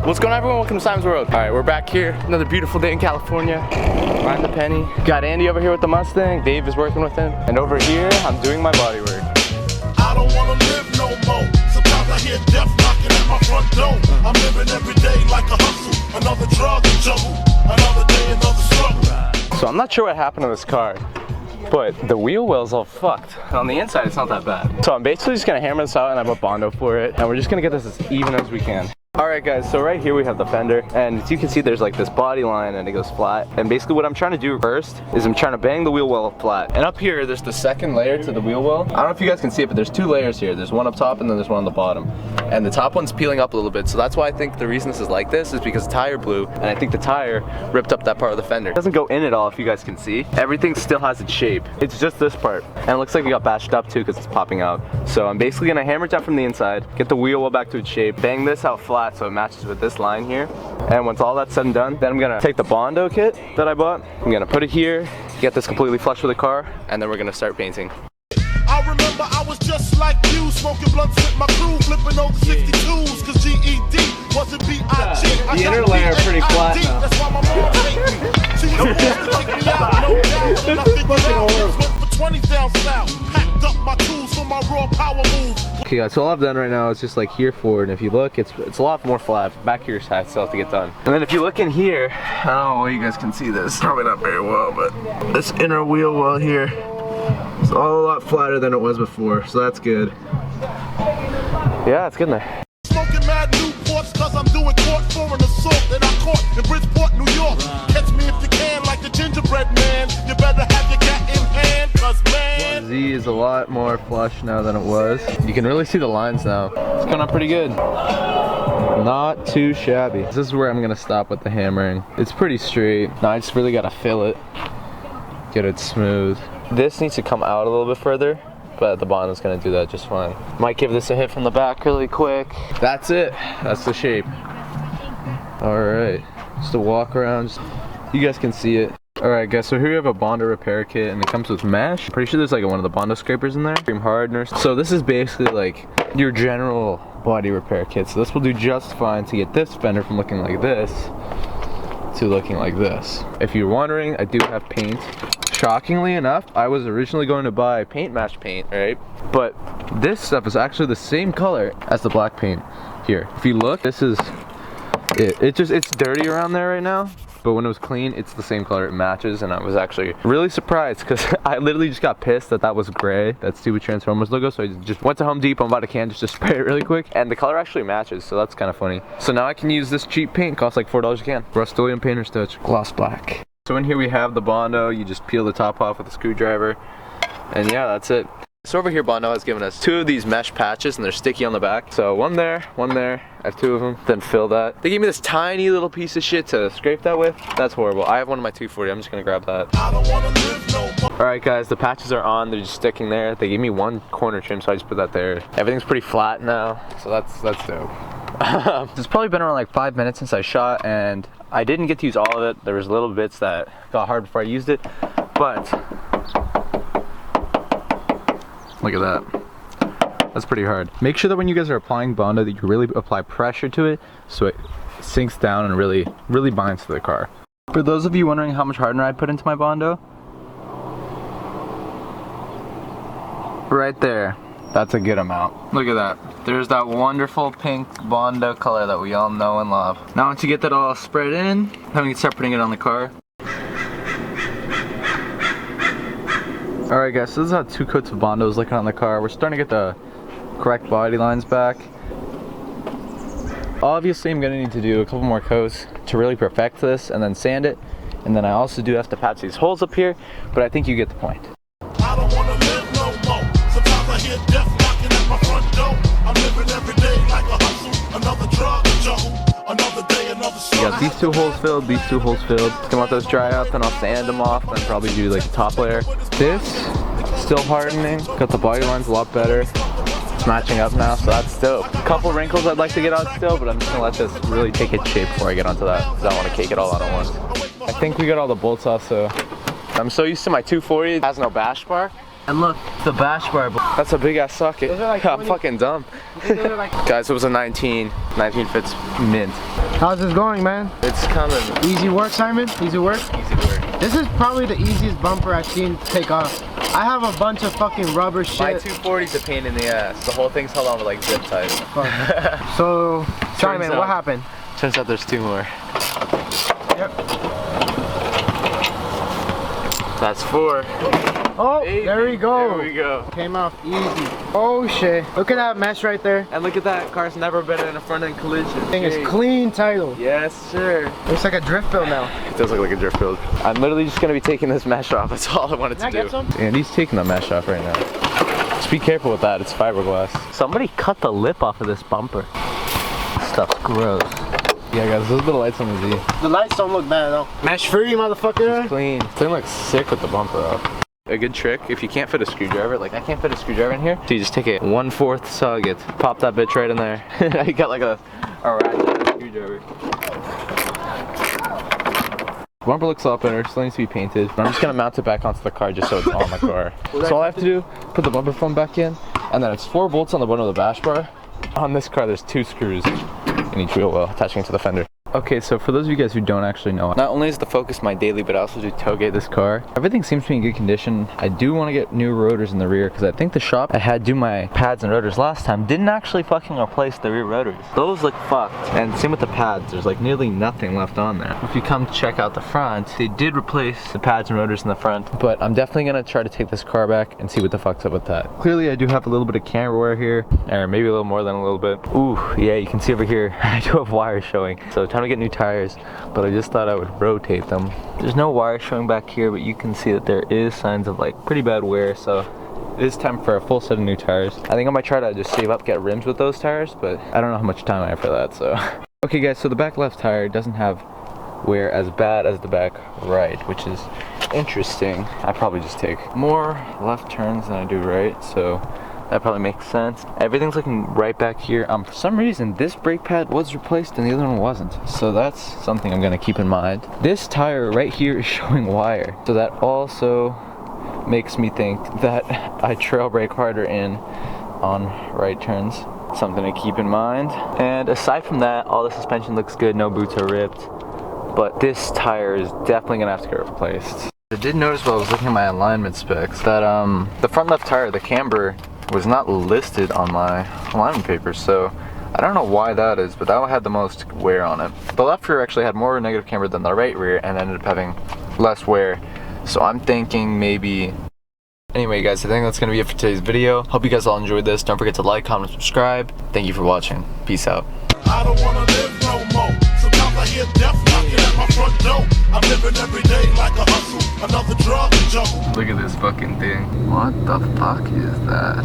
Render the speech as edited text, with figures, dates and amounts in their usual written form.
What's going on, everyone? Welcome to Simon's World. All right, we're back here. Another beautiful day in California. Riding the penny. Got Andy over here with the Mustang. Dave is working with him. And over here, I'm doing my body work. I don't want to live no more. Sometimes I hear death knocking at my front door. I'm living every day like a hustle. Another drug and juggle. Another day, another struggle. So I'm not sure what happened to this car, but the wheel well's all fucked. And on the inside, it's not that bad. So I'm basically just gonna hammer this out, and I bought Bondo for it. And we're just gonna get this as even as we can. Alright guys, so right here we have the fender, and as you can see there's like this body line and it goes flat. And basically what I'm trying to do first is I'm trying to bang the wheel well flat. And up here there's the second layer to the wheel well. I don't know if you guys can see it, but there's two layers here. There's one up top and then there's one on the bottom. And the top one's peeling up a little bit, so that's why I think the reason this is like this is because the tire blew, and I think the tire ripped up that part of the fender. It doesn't go in at all, if you guys can see. Everything still has its shape. It's just this part. And it looks like we got bashed up too because it's popping out. So I'm basically gonna hammer it down from the inside, get the wheel well back to its shape, bang this out flat so it matches with this line here. And once all that's said and done, then I'm gonna take the Bondo kit that I bought, I'm gonna put it here, get this completely flush with the car, and then we're gonna start painting. I remember I was just like you, smoking blunts with my crew, flipping over 62s, cause GED wasn't B.I.G. The inner layer pretty flat now. That's why my mom hate me. She was supposed to take me out, no doubt. And I figured out, went for 20s down south, packed up my tools for my raw power moves. Okay guys, so all I've done right now is just like here forward, and if you look, it's a lot more flat. Back here I still have to get done. And then if you look in here, I don't know if you guys can see this, probably not very well, but this inner wheel well here is all a lot flatter than it was before, so that's good. Yeah, it's good in there. Smoking mad Newports cause I'm doing court for an assault that I caught in Bridgeport, New York. Catch me if you can like the gingerbread man. You better have your cat in hand, cause man. Z is a lot more flush now than it was. You can really see the lines now. It's coming up pretty good. Not too shabby. This is where I'm gonna stop with the hammering. It's pretty straight. Now I just really gotta fill it. Get it smooth. This needs to come out a little bit further, but the Bondo's gonna do that just fine. Might give this a hit from the back really quick. That's it. That's the shape. All right, just a walk around. You guys can see it. All right, guys. So here we have a Bondo repair kit, and it comes with mesh. I'm pretty sure there's like one of the Bondo scrapers in there. Cream hardener. So this is basically like your general body repair kit. So this will do just fine to get this fender from looking like this to looking like this. If you're wondering, I do have paint. Shockingly enough, I was originally going to buy paint match paint, right? But this stuff is actually the same color as the black paint here. If you look, this is it. It's dirty around there right now, but when it was clean, it's the same color. It matches, and I was actually really surprised because I literally just got pissed that was gray, that stupid Transformers logo. So I just went to Home Depot and bought a can just to spray it really quick, and the color actually matches, so that's kind of funny. So now I can use this cheap paint, costs like $4 a can. Rust-Oleum Painter's Touch, gloss black. So in here we have the Bondo. You just peel the top off with a screwdriver, and yeah, that's it. So over here Bondo has given us two of these mesh patches, and they're sticky on the back. So one there, I have two of them, then fill that. They gave me this tiny little piece of shit to scrape that with. That's horrible. I have one of my 240, I'm just gonna grab that. I don't wanna live no more. Alright guys, the patches are on, they're just sticking there. They gave me one corner trim, so I just put that there. Everything's pretty flat now, so that's dope. It's probably been around like 5 minutes since I shot, and I didn't get to use all of it. There was little bits that got hard before I used it, but look at that. That's pretty hard. Make sure that when you guys are applying Bondo that you really apply pressure to it so it sinks down and really binds to the car. For those of you wondering how much hardener I put into my Bondo, right there. That's a good amount. Look at that. There's that wonderful pink Bondo color that we all know and love. Now once you get that all spread in, then we can start putting it on the car. Alright guys, so this is how 2 coats of Bondo is looking on the car. We're starting to get the correct body lines back. Obviously I'm gonna need to do a couple more coats to really perfect this and then sand it. And then I also do have to patch these holes up here, but I think you get the point. I don't wanna live no more. Sometimes I hear death knocking at my front door. I'm living every day like a hustle. Another drug and juggle. Another day, another struggle. Got these 2 holes filled, these 2 holes filled. Come let those dry up, and I'll sand them off, and probably do like the top layer. This, still hardening. Got the body lines a lot better. It's matching up now, so that's dope. A couple wrinkles I'd like to get out still, but I'm just gonna let this really take its shape before I get onto that, because I don't want to cake it all out at once. I think we got all the bolts off, so I'm so used to my 240. It has no bash bar. And look, the bash bar, that's a big ass socket. Like I'm fucking dumb. Like guys, it was a 19 fits mint. How's this going, man? It's coming. Easy work, Simon? Easy work? Easy work. This is probably the easiest bumper I've seen take off. I have a bunch of fucking rubber shit. My 240's a pain in the ass. The whole thing's held on with like zip ties. So, Simon, out- what happened? Turns out there's 2 more. Yep. That's 4. Oh, Baby. there we go. There we go. Came off easy. Oh shit. Look at that mesh right there. And look at that. Car's never been in a front-end collision. Thing is clean title. Yes, sir. Looks like a drift build now. It does look like a drift build. I'm literally just gonna be taking this mesh off. That's all I wanted Can I to get do. some? And he's taking the mesh off right now. Just be careful with that. It's fiberglass. Somebody cut the lip off of this bumper. This stuff's gross. Yeah, guys, those are the lights on the Z. The lights don't look bad though. Mesh free, motherfucker. Clean. This thing looks sick with the bumper off. A good trick, if you can't fit a screwdriver, like I can't fit a screwdriver in here, so you just take a 1/4 socket, pop that bitch right in there. You got like a ratchet screwdriver. The bumper looks a lot better, still needs to be painted. But I'm just gonna mount it back onto the car just so it's on the car. So all I have to do, put the bumper foam back in, and then it's 4 bolts on the bottom of the bash bar. On this car, there's 2 screws in each wheel well, attaching it to the fender. Okay, so for those of you guys who don't actually know, not only is the Focus my daily, but I also do tailgate this car. Everything seems to be in good condition. I do want to get new rotors in the rear because I think the shop I had do my pads and rotors last time didn't actually fucking replace the rear rotors. Those look fucked. And same with the pads, there's like nearly nothing left on there. If you come check out the front, they did replace the pads and rotors in the front, but I'm definitely gonna try to take this car back and see what the fuck's up with that. Clearly I do have a little bit of camera wear here, or maybe a little more than a little bit. Ooh, yeah, you can see over here, I do have wires showing. So time to get new tires, but I just thought I would rotate them. There's no wires showing back here, but you can see that there is signs of like pretty bad wear, so it is time for a full set of new tires. I think I might try to just save up, get rims with those tires, but I don't know how much time I have for that, so. Okay guys, so the back left tire doesn't have wear as bad as the back right, which is interesting. I probably just take more left turns than I do right, so that probably makes sense. Everything's looking right back here. For some reason, this brake pad was replaced and the other one wasn't. So that's something I'm gonna keep in mind. This tire right here is showing wire. So that also makes me think that I trail brake harder in on right turns. Something to keep in mind. And aside from that, all the suspension looks good, no boots are ripped. But this tire is definitely gonna have to get replaced. I did notice while I was looking at my alignment specs that the front left tire, the camber, was not listed on my alignment papers, so I don't know why that is, but that one had the most wear on it. The left rear actually had more negative camber than the right rear and ended up having less wear, so I'm thinking maybe. Anyway guys, I think that's gonna be it for today's video. Hope you guys all enjoyed this. Don't forget to like, comment, subscribe. Thank you for watching. Peace out. I don't wanna live no more. Sometimes I hear death knocking at my front door. I'm living every day like a hustle, another drug jungle. Look at this fucking thing. What the fuck is that?